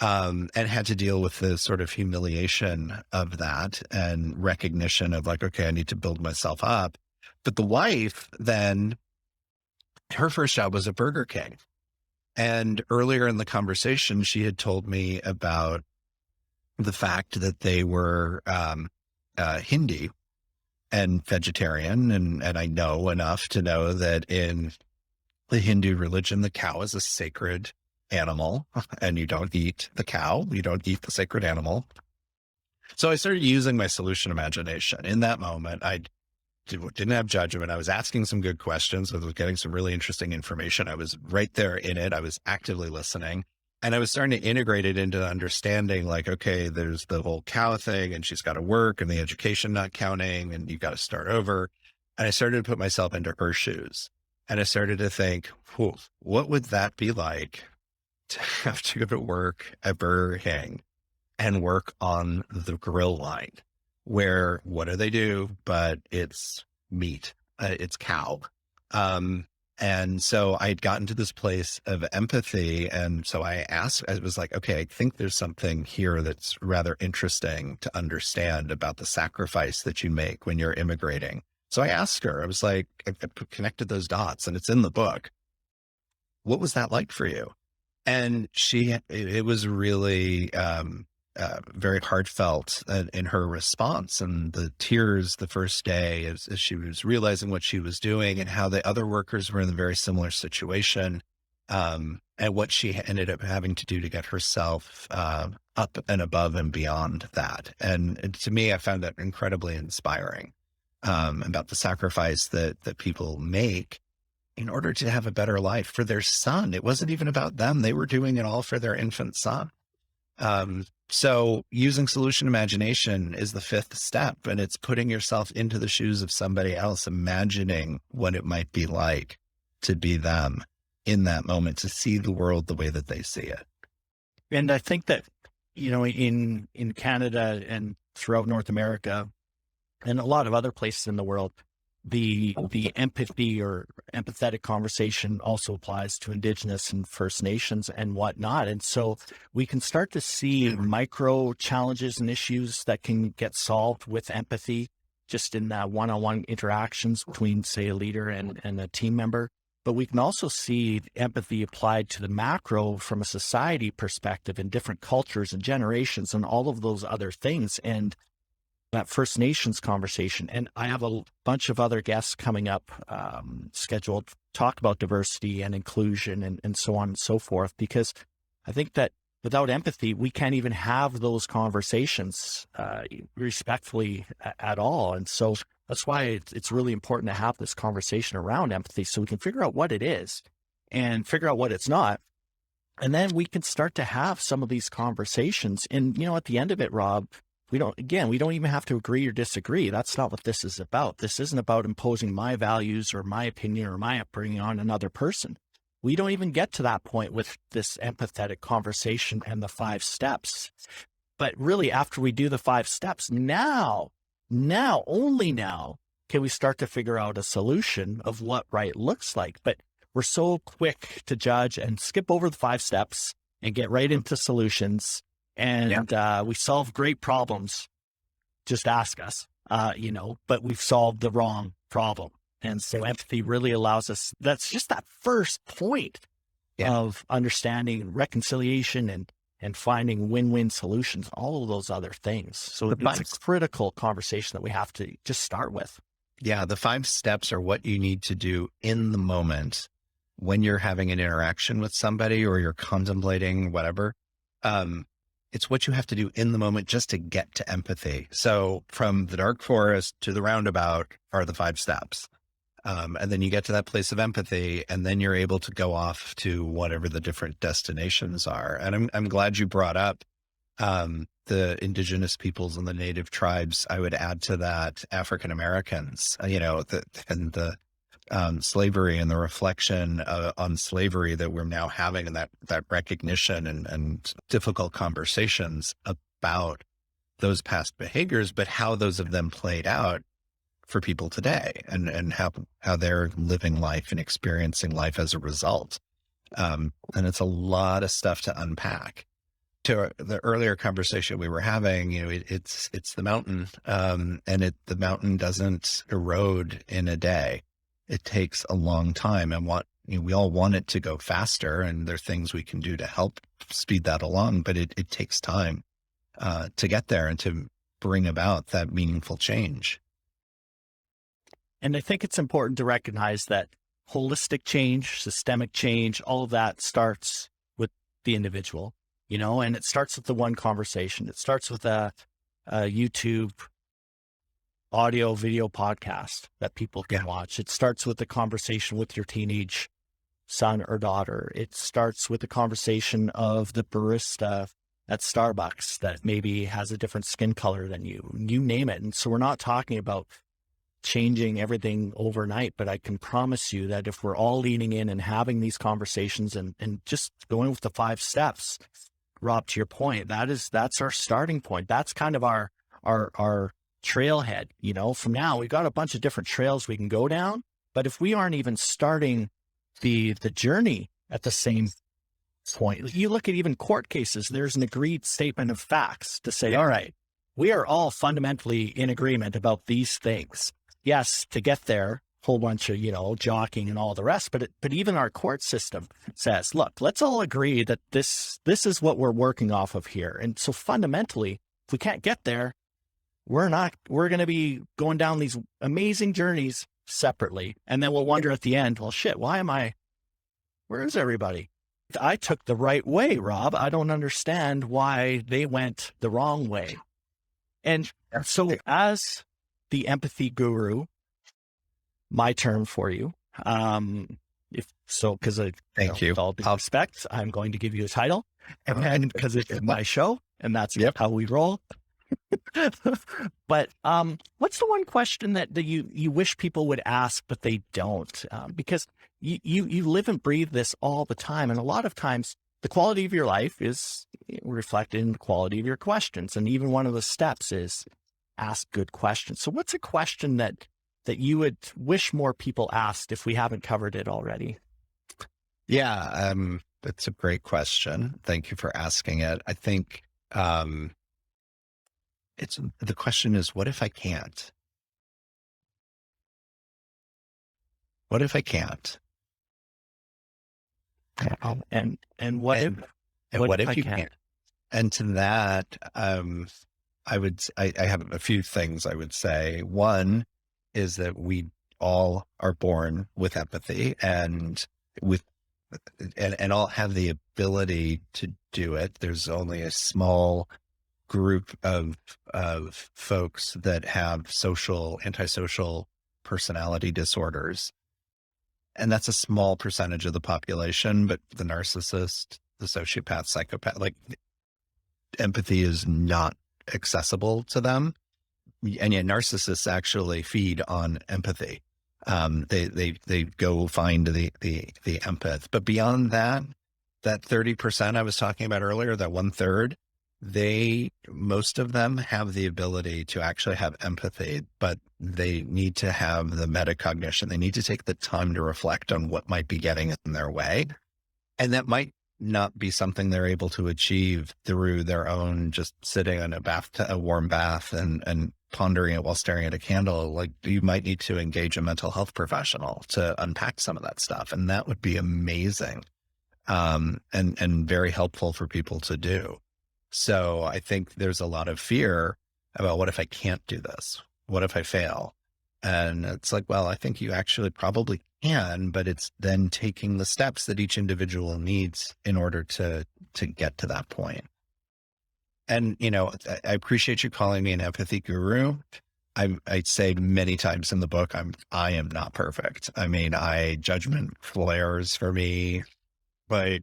And had to deal with the sort of humiliation of that and recognition of like, okay, I need to build myself up. But the wife then, her first job was at Burger King. And earlier in the conversation, she had told me about the fact that they were Hindi and vegetarian. And I know enough to know that in the Hindu religion, the cow is a sacred animal, and you don't eat the cow, you don't eat the sacred animal. So I started using my solution imagination. In that moment, I didn't have judgment. I was asking some good questions. I was getting some really interesting information. I was right there in it. I was actively listening, and I was starting to integrate it into understanding like, okay, there's the whole cow thing, and she's got to work, and the education not counting, and you've got to start over. And I started to put myself into her shoes, and I started to think, what would that be like to have to go to work at Burger King and work on the grill line, where what do they do? But it's meat, it's cow. And so I had gotten to this place of empathy. And so I was like, okay, I think there's something here that's rather interesting to understand about the sacrifice that you make when you're immigrating. So I asked her, I was like, I connected those dots, and it's in the book. What was that like for you? And it was really very heartfelt in her response, and the tears the first day as she was realizing what she was doing and how the other workers were in a very similar situation, and what she ended up having to do to get herself up and above and beyond that. And to me, I found that incredibly inspiring, about the sacrifice that people make in order to have a better life for their son. It wasn't even about them. They were doing it all for their infant son. So using solution imagination is the fifth step, and it's putting yourself into the shoes of somebody else, imagining what it might be like to be them in that moment, to see the world the way that they see it. And I think that, in Canada and throughout North America and a lot of other places in the world, the empathy or empathetic conversation also applies to Indigenous and First Nations and whatnot. And so we can start to see micro challenges and issues that can get solved with empathy, just in that one-on-one interactions between, say, a leader and a team member. But we can also see empathy applied to the macro from a society perspective in different cultures and generations and all of those other things. And that First Nations conversation. And I have a bunch of other guests coming up scheduled to talk about diversity and inclusion and so on and so forth, because I think that without empathy, we can't even have those conversations respectfully at all. And so that's why it's really important to have this conversation around empathy, so we can figure out what it is and figure out what it's not. And then we can start to have some of these conversations. And, at the end of it, Rob, we don't even have to agree or disagree. That's not what this is about. This isn't about imposing my values or my opinion or my upbringing on another person. We don't even get to that point with this empathetic conversation and the 5 steps. But really, after we do the 5 steps, only now can we start to figure out a solution of what right looks like. But we're so quick to judge and skip over the 5 steps and get right into solutions. And we solve great problems. Just ask us. but we've solved the wrong problem. And so empathy really allows us, that's just that first point of understanding reconciliation and finding win-win solutions, all of those other things. So it's a critical conversation that we have to just start with. Yeah. The 5 steps are what you need to do in the moment when you're having an interaction with somebody or you're contemplating whatever. It's what you have to do in the moment just to get to empathy. So from the dark forest to the roundabout are the 5 steps. And then you get to that place of empathy, and then you're able to go off to whatever the different destinations are. And I'm glad you brought up the indigenous peoples and the native tribes. I would add to that African Americans, and the slavery and the reflection on slavery that we're now having, and that recognition and difficult conversations about those past behaviors, but how those have then played out for people today, and how they're living life and experiencing life as a result. And it's a lot of stuff to unpack. To the earlier conversation we were having, it's the mountain, and the mountain doesn't erode in a day. It takes a long time, and we all want it to go faster, and there are things we can do to help speed that along, but it takes time to get there and to bring about that meaningful change. And I think it's important to recognize that holistic change, systemic change, all of that starts with the individual, and it starts with the one conversation. It starts with a YouTube audio, video podcast that people can watch. It starts with the conversation with your teenage son or daughter. It starts with the conversation of the barista at Starbucks that maybe has a different skin color than you name it. And so we're not talking about changing everything overnight, but I can promise you that if we're all leaning in and having these conversations and just going with the 5 steps, Rob, to your point, that's our starting point. That's kind of our trailhead. From now, we've got a bunch of different trails we can go down, but if we aren't even starting the journey at the same point, you look at even court cases, there's an agreed statement of facts to say, all right, we are all fundamentally in agreement about these things. Yes, to get there, whole bunch of, jockeying and all the rest, but even our court system says, look, let's all agree that this is what we're working off of here. And so fundamentally, if we can't get there, we're going to be going down these amazing journeys separately. And then we'll wonder at the end, well, shit, where is everybody? I took the right way, Rob. I don't understand why they went the wrong way. And so as the empathy guru, my term for you, because thank you. With all due respect, I'm going to give you a title, and because it's my show, and that's how we roll. But what's the one question that you wish people would ask, but they don't? Because you live and breathe this all the time, and a lot of times the quality of your life is reflected in the quality of your questions. And even one of the steps is ask good questions. So what's a question that you would wish more people asked if we haven't covered it already? Yeah, that's a great question. Thank you for asking it. I think the question is, what if I can't? What if I can't? And what if you can't? And to that, I have a few things I would say. One is that we all are born with empathy and all have the ability to do it. There's only a small group of folks that have antisocial personality disorders. And that's a small percentage of the population, but the narcissist, the sociopath, psychopath, empathy is not accessible to them. And yet narcissists actually feed on empathy. They go find the empath. But beyond that 30% I was talking about earlier, that 1/3, most of them have the ability to actually have empathy, but they need to have the metacognition. They need to take the time to reflect on what might be getting in their way. And that might not be something they're able to achieve through their own just sitting in a warm bath and pondering it while staring at a candle, like you might need to engage a mental health professional to unpack some of that stuff. And that would be amazing. And very helpful for people to do. So I think there's a lot of fear about, what if I can't do this? What if I fail? And it's like, well, I think you actually probably can, but it's then taking the steps that each individual needs in order to get to that point. And, I appreciate you calling me an empathy guru. I say many times in the book, I am not perfect. I mean, judgment flares for me, like,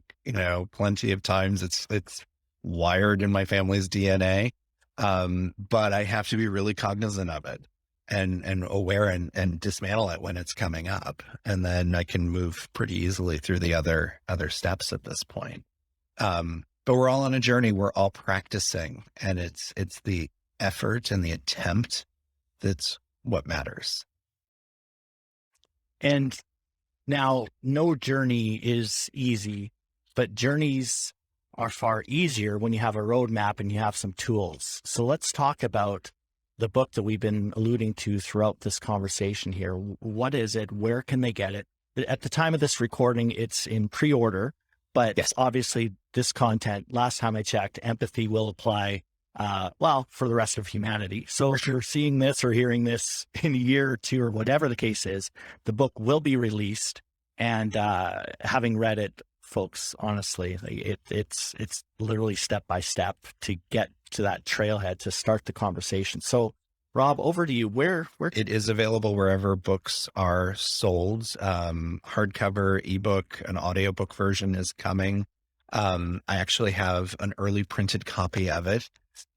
plenty of times. It's wired in my family's DNA. But I have to be really cognizant of it and aware and dismantle it when it's coming up. And then I can move pretty easily through the other steps at this point. But we're all on a journey. We're all practicing, and it's the effort and the attempt that's what matters. And now, no journey is easy, but journeys are far easier when you have a roadmap and you have some tools. So let's talk about the book that we've been alluding to throughout this conversation here. What is it? Where can they get it? At the time of this recording, it's in pre-order, but yes, obviously this content, last time I checked, empathy will apply, for the rest of humanity. So if you're seeing this or hearing this in a year or two or whatever the case is, the book will be released. And having read it, folks, honestly, it's literally step by step to get to that trailhead to start the conversation. So Rob, over to you. Where it is available wherever books are sold. Hardcover, ebook, an audiobook version is coming. I actually have an early printed copy of it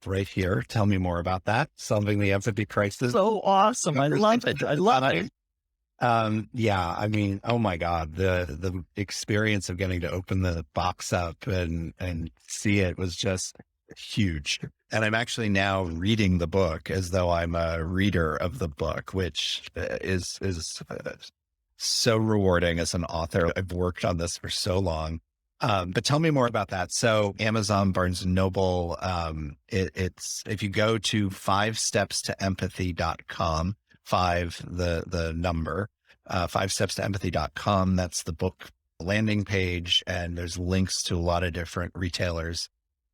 right here. Tell me more about that. Solving the Empathy Crisis. So awesome. I love it. I love it. Yeah, I mean, oh my God, the experience of getting to open the box up and see it was just huge. And I'm actually now reading the book as though I'm a reader of the book, which is so rewarding as an author. I've worked on this for so long. But tell me more about that. So Amazon, Barnes and Noble, it's, if you go to 5stepstoempathy.com, 5, the number, 5stepstoempathy.com, that's the book landing page. And there's links to a lot of different retailers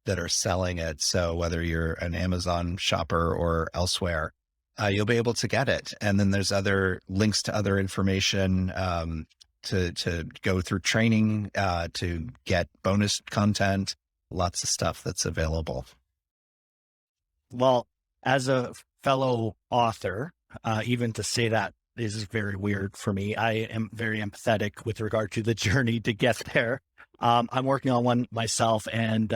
that are selling it. So whether you're an Amazon shopper or elsewhere, you'll be able to get it. And then there's other links to other information, to go through training, to get bonus content, lots of stuff that's available. Well, as a fellow author, even to say that is very weird for me. I am very empathetic with regard to the journey to get there. I'm working on one myself, and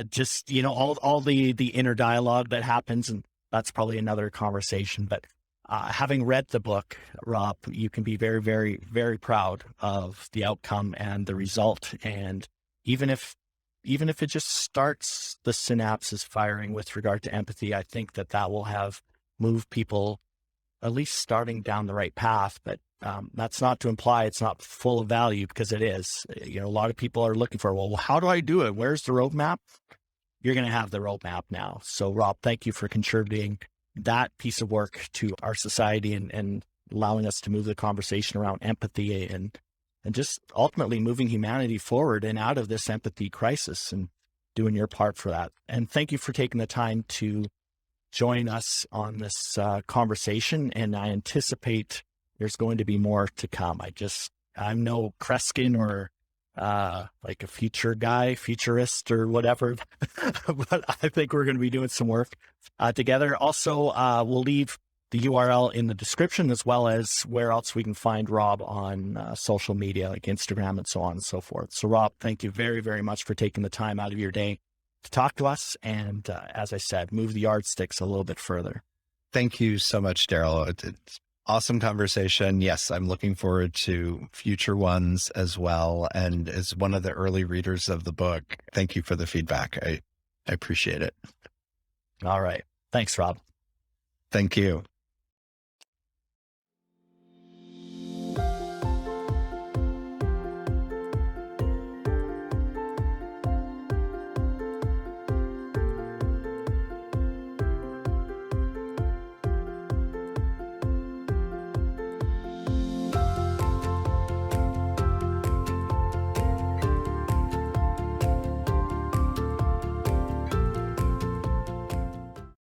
just, all the inner dialogue that happens, and that's probably another conversation. But having read the book, Rob, you can be very, very, very proud of the outcome and the result. And even if it just starts the synapses firing with regard to empathy, I think that will have moved people at least starting down the right path. But that's not to imply it's not full of value, because it is. A lot of people are looking for, well, how do I do it? Where's the roadmap? You're going to have the roadmap now. So Rob, thank you for contributing that piece of work to our society and allowing us to move the conversation around empathy and just ultimately moving humanity forward and out of this empathy crisis, and doing your part for that. And thank you for taking the time to join us on this conversation. And I anticipate there's going to be more to come. I'm no Kreskin or like a futurist or whatever, but I think we're going to be doing some work together. Also, we'll leave the URL in the description, as well as where else we can find Rob on social media like Instagram and so on and so forth. So Rob, thank you very, very much for taking the time out of your day to talk to us. And as I said, move the yardsticks a little bit further. Thank you so much, Daryl. It's awesome conversation. Yes, I'm looking forward to future ones as well. And as one of the early readers of the book, thank you for the feedback. I appreciate it. All right. Thanks, Rob. Thank you.